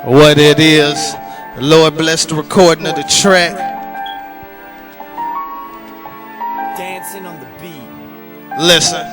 what it is. The Lord bless the recording of the track. Dancing on the beat. Listen.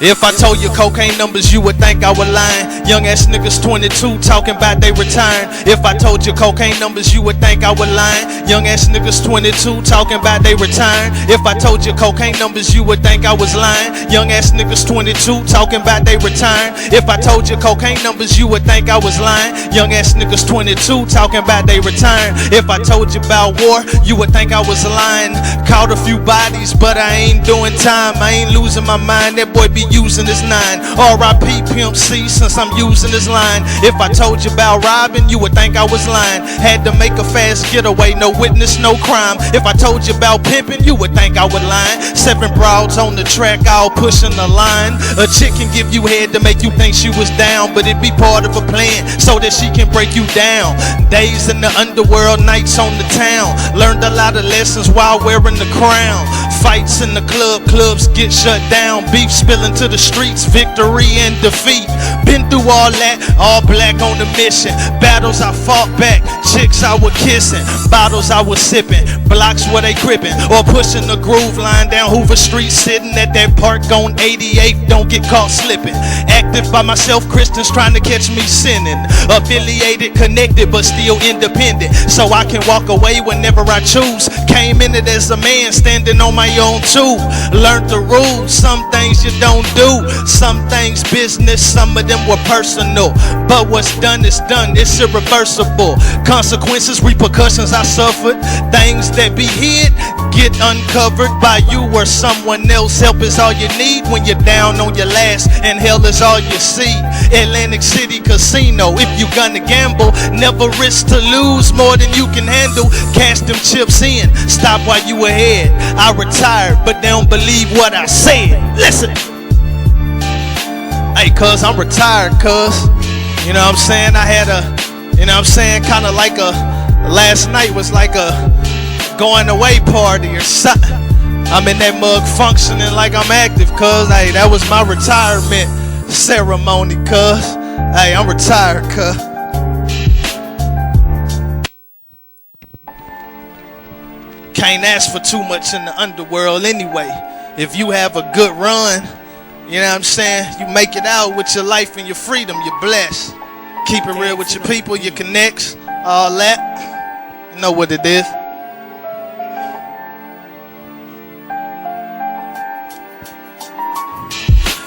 If I told you cocaine numbers, you would think I was lying. Young ass niggas 22 talking about they retiring. If I told you cocaine numbers, you would think I was lying. Young ass niggas 22 talking about they retiring. If I told you cocaine numbers, you would think I was lying. Young ass niggas 22 talking about they retiring. If I told you cocaine numbers, you would think I was lying. Young ass niggas 22 talking about they retiring. If I told you about war, you would think I was lying. Caught a few bodies, but I ain't doing time. I ain't losing my mind. That boy be using his 9. R.I.P. Pimp C, since I'm using his line. If I told you about robbing, you would think I was lying. Had to make a fast getaway, no witness, no crime. If I told you about pimping, you would think I was lying. 7 broads on the track, all pushing the line. A chick can give you head to make you think she was down, but it be part of a plan so that she can break you down. Days in the underworld, nights on the town. Learned a lot of lessons while wearing the crown. Fights in the club, clubs get shut down. Beef spilling to the streets, victory and defeat. Been through all that, all black on the mission. Battles I fought back, chicks I was kissing. Bottles I was sipping, blocks where they crippin'. Or pushing the groove line down Hoover Street, sitting at that park on 88th, don't get caught slipping. Active by myself, Christians trying to catch me sinning. Affiliated, connected, but still independent, so I can walk away whenever I choose. Came in it as a man, standing on my own too. Learned the rules, some things you don't do. Some things business, some of them were personal. But what's done is done, it's irreversible. Consequences, repercussions I suffered. Things that be hid get uncovered by you or someone else. Help is all you need when you're down on your last, and hell is all you see. Atlantic City Casino, if you gonna gamble, never risk to lose more than you can handle. Cash them chips in, stop while you ahead. I retired, but they don't believe what I said. Listen. Hey, cuz, I'm retired, cuz. You know what I'm saying? I had a, you know what I'm saying, kind of like a, last night was like a going away party or something. I'm in that mug functioning like I'm active, cuz. Hey, that was my retirement ceremony, cuz. Hey, I'm retired, cuz. Can't ask for too much in the underworld anyway. If you have a good run, you know what I'm saying, you make it out with your life and your freedom, you're blessed. Keep it real with your people, your connects, all that. You know what it is.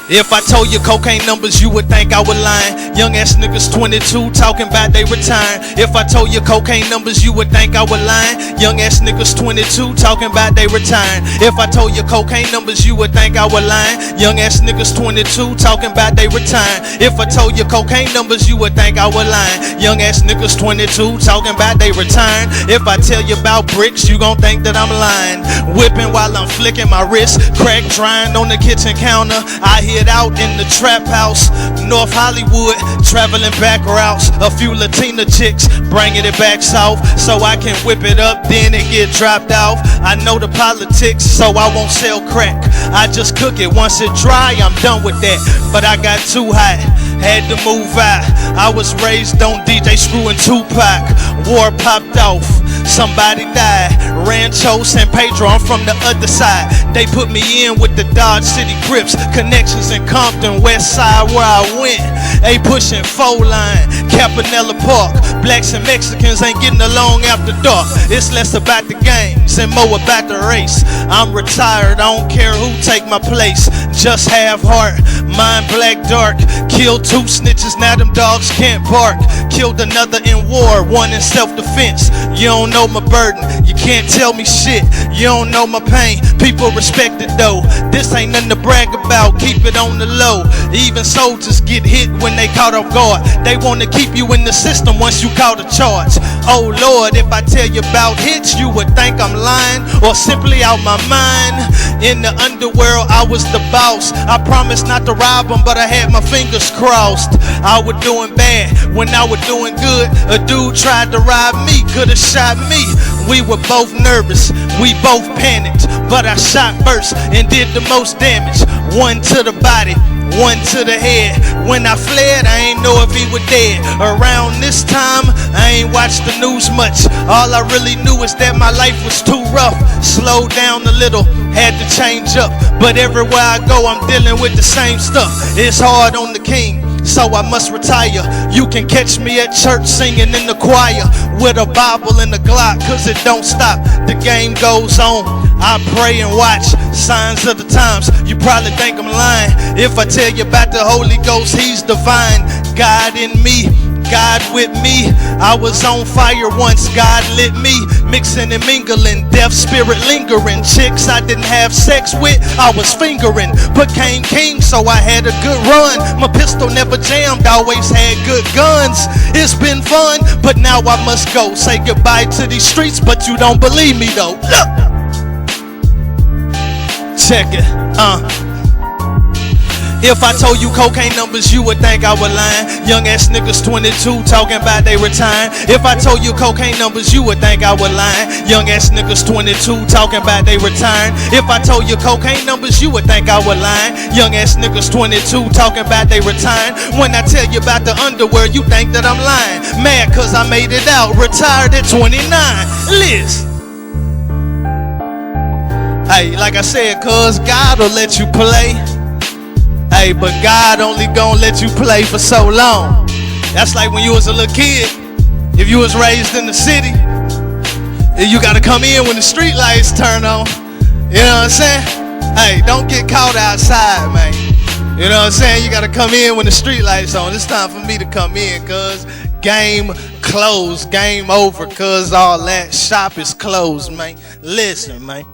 If I told you cocaine numbers, you would think I was lying. Young ass niggas 22 talking about they retiring. If I told you cocaine numbers, you would think I was lying. Young ass niggas 22 talking about they retiring. If I told you cocaine numbers, you would think I was lying. Young ass niggas 22 talking about they retiring. If I told you cocaine numbers, you would think I was lying. Young ass niggas 22 talking about they retiring. If I tell you about bricks, you gon' think that I'm lying. Whipping while I'm flicking my wrist, crack drying on the kitchen counter. I hear out in the trap house, North Hollywood, traveling back routes. A few Latina chicks bringing it back south, so I can whip it up, then it get dropped off. I know the politics, so I won't sell crack. I just cook it, once it dry, I'm done with that. But I got too hot, had to move out. I was raised on DJ Screw and Tupac. War popped off, somebody died. Rancho San Pedro, I'm from the other side. They put me in with the Dodge City Crips. Connections in Compton, West Side where I went. They pushing 4-line, Campanella Park. Blacks and Mexicans ain't getting along after dark. It's less about the gangs and more about the race. I'm retired, I don't care who take my place. Just have heart, mind black dark. Killed 2 snitches, now them dogs can't bark. Killed another in war, one in self-defense. You don't know my burden, you can't tell me shit. You don't know my pain, people respect it though. This ain't nothing to brag about, keep it on the low. Even soldiers get hit when they caught off guard. They wanna keep you in the system once you caught a charge. Oh Lord, if I tell you about hits, you would think I'm lying or simply out my mind. In the underworld, I was the boss. I promised not to rob them, but I had my fingers crossed. I was doing bad when I was doing good. A dude tried to rob me, could've shot me. We were both nervous, we both panicked, but I shot first and did the most damage. One to the body, one to the head. When I fled, I ain't know if he was dead. Around this time, I ain't watched the news much. All I really knew is that my life was too rough. Slowed down a little, had to change up. But everywhere I go, I'm dealing with the same stuff. It's hard on the king, so I must retire. You can catch me at church singing in the choir with a Bible and a Glock, cause it don't stop. The game goes on. I pray and watch signs of the times. You probably think I'm lying if I tell you about the Holy Ghost. He's divine. God in me, God with me. I was on fire once, God lit me. Mixing and mingling, death spirit lingering. Chicks I didn't have sex with, I was fingering. Became king, so I had a good run. My pistol never jammed, always had good guns. It's been fun, but now I must go. Say goodbye to these streets, but you don't believe me though. Look! Check it, If I told you cocaine numbers, you would think I was lying. Young ass niggas 22 talking about they retiring. If I told you cocaine numbers, you would think I was lying. Young ass niggas 22 talking about they retiring. If I told you cocaine numbers, you would think I was lying. Young ass niggas 22 talking about they retiring. When I tell you about the underworld, you think that I'm lying. Mad cause I made it out, retired at 29. Liz. Hey, like I said, cuz God will let you play. Hey, but God only gonna let you play for so long. That's like when you was a little kid. If you was raised in the city, you gotta come in when the street lights turn on. You know what I'm saying? Hey, don't get caught outside, man. You know what I'm saying? You gotta come in when the street lights on. It's time for me to come in, cuz game closed, game over, cuz all that shop is closed, man. Listen, man.